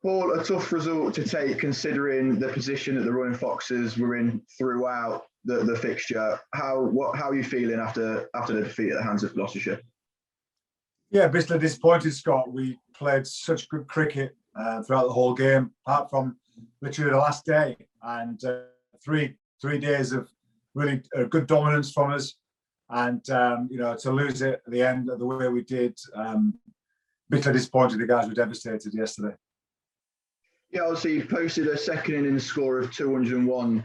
Paul, a tough result to take considering the position that the Running Foxes were in throughout the fixture. How are you feeling after the defeat at the hands of Gloucestershire? Yeah, bitterly disappointed, Scott. We played such good cricket throughout the whole game, apart from literally the last day, and three days of really good dominance from us. And to lose it at the end the way we did, bitterly disappointed. The guys were devastated yesterday. Yeah, obviously you posted a second innings score of 201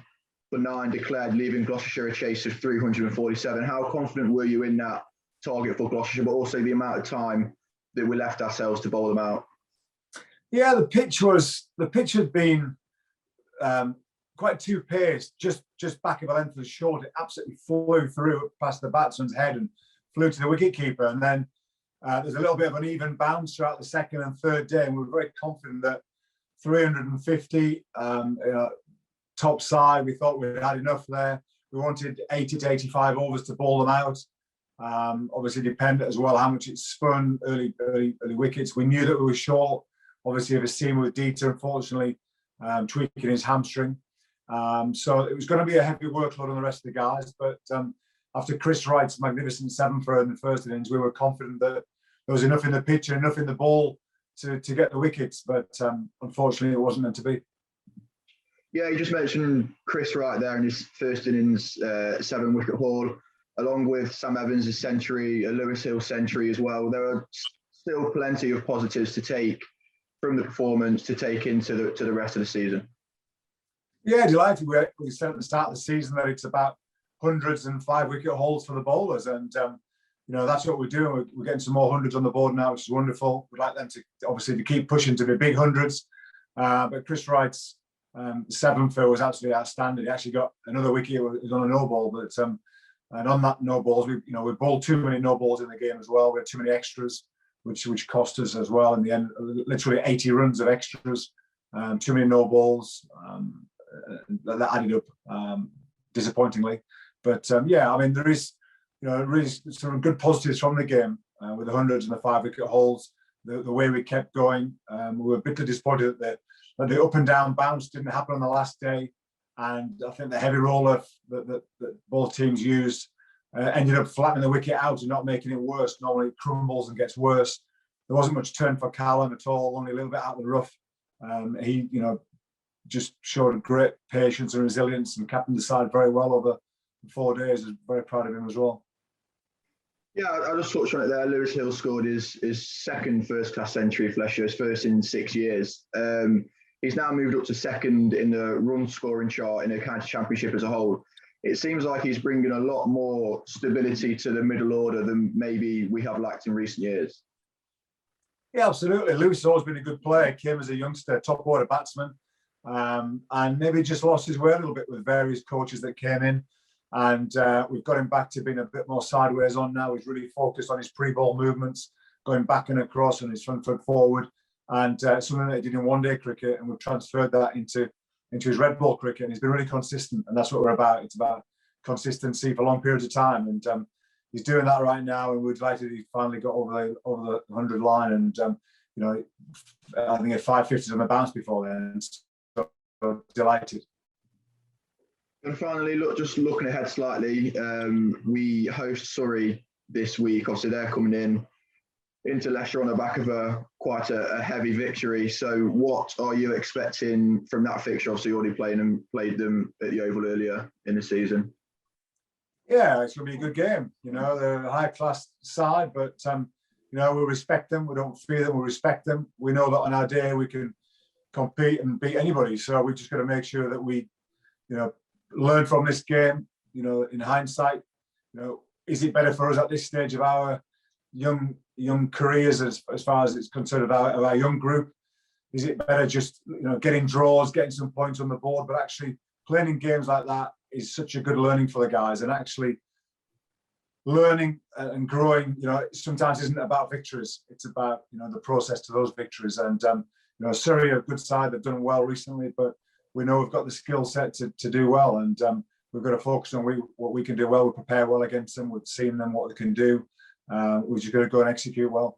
for 9 declared, leaving Gloucestershire a chase of 347. How confident were you in that target for Gloucestershire, but also the amount of time that we left ourselves to bowl them out? Yeah, the pitch had been quite two-paced, just back of a length of the short. It absolutely flew through past the batsman's head and flew to the wicket-keeper. And then there's a little bit of an even bounce throughout the second and third day, and we were very confident that 350 top side, we thought we'd had enough there. We wanted 80 to 85 overs to bowl them out. Obviously dependent as well how much it spun early wickets. We knew that we were short, obviously, of a seamer with Dieter, unfortunately, tweaking his hamstring. So it was going to be a heavy workload on the rest of the guys. But after Chris Wright's magnificent 7-for in the first innings, we were confident that there was enough in the pitch and enough in the ball to get the wickets. But unfortunately, it wasn't meant to be. Yeah, you just mentioned Chris Wright there in his first innings, 7-wicket haul, along with Sam Evans' century, a Lewis Hill century as well. There are still plenty of positives to take from the performance to take into the rest of the season. Yeah, delighted. We said at the start of the season that it's about hundreds and 5-wicket hauls for the bowlers, and that's what we're doing. We're getting some more hundreds on the board now, which is wonderful. We'd like them to obviously to keep pushing to be big hundreds, but Chris Wright's 7-for was absolutely outstanding. He actually got another wicket. It was on a no ball, but and on that no balls, we bowled too many no balls in the game as well. We had too many extras, which cost us as well in the end. Literally 80 runs of extras, too many no balls. That added up disappointingly. But there is really some good positives from the game with the hundreds and the 5-wicket hauls. The way we kept going, we were a bit disappointed that the up and down bounce didn't happen on the last day, and I think the heavy roller that both teams used ended up flattening the wicket out and not making it worse. Normally it crumbles and gets worse. There wasn't much turn for Callum at all, only a little bit out of the rough. He just showed great patience and resilience and captained the side very well over 4 days. I was very proud of him as well. Yeah, I just touched on it there. Lewis Hill scored his second first-class century for Leicestershire, his first in 6 years. He's now moved up to second in the run-scoring chart in the county championship as a whole. It seems like he's bringing a lot more stability to the middle order than maybe we have lacked in recent years. Yeah, absolutely. Lewis has always been a good player. Came as a youngster, top order batsman, and maybe just lost his way a little bit with various coaches that came in. And we've got him back to being a bit more sideways on now. He's really focused on his pre-ball movements, going back and across and his front foot forward, and something that he did in one-day cricket, and we've transferred that into his red ball cricket. And he's been really consistent, and that's what we're about. It's about consistency for long periods of time, and he's doing that right now. And we're delighted he finally got over the 100 line, and I think he had 550s on the bounce before then. So delighted. And finally, just looking ahead slightly, we host Surrey this week. Obviously, they're coming into Leicester on the back of quite a heavy victory. So what are you expecting from that fixture? Obviously, you already played them at the Oval earlier in the season. Yeah, it's going to be a good game. They're a high-class side, but, we respect them. We don't fear them. We respect them. We know that on our day we can compete and beat anybody. So we're just going to make sure that we, learn from this game. In hindsight, is it better for us at this stage of our young careers as far as it's concerned of our young group? Is it better just getting draws, getting some points on the board? But actually playing in games like that is such a good learning for the guys, and actually learning and growing. Sometimes isn't about victories; it's about the process to those victories. And Surrey are a good side; they've done well recently, but we know we've got the skill set to do well, and we've got to focus on what we can do well. We prepare well against them. We've seen them, what they can do. We've just got to go and execute well.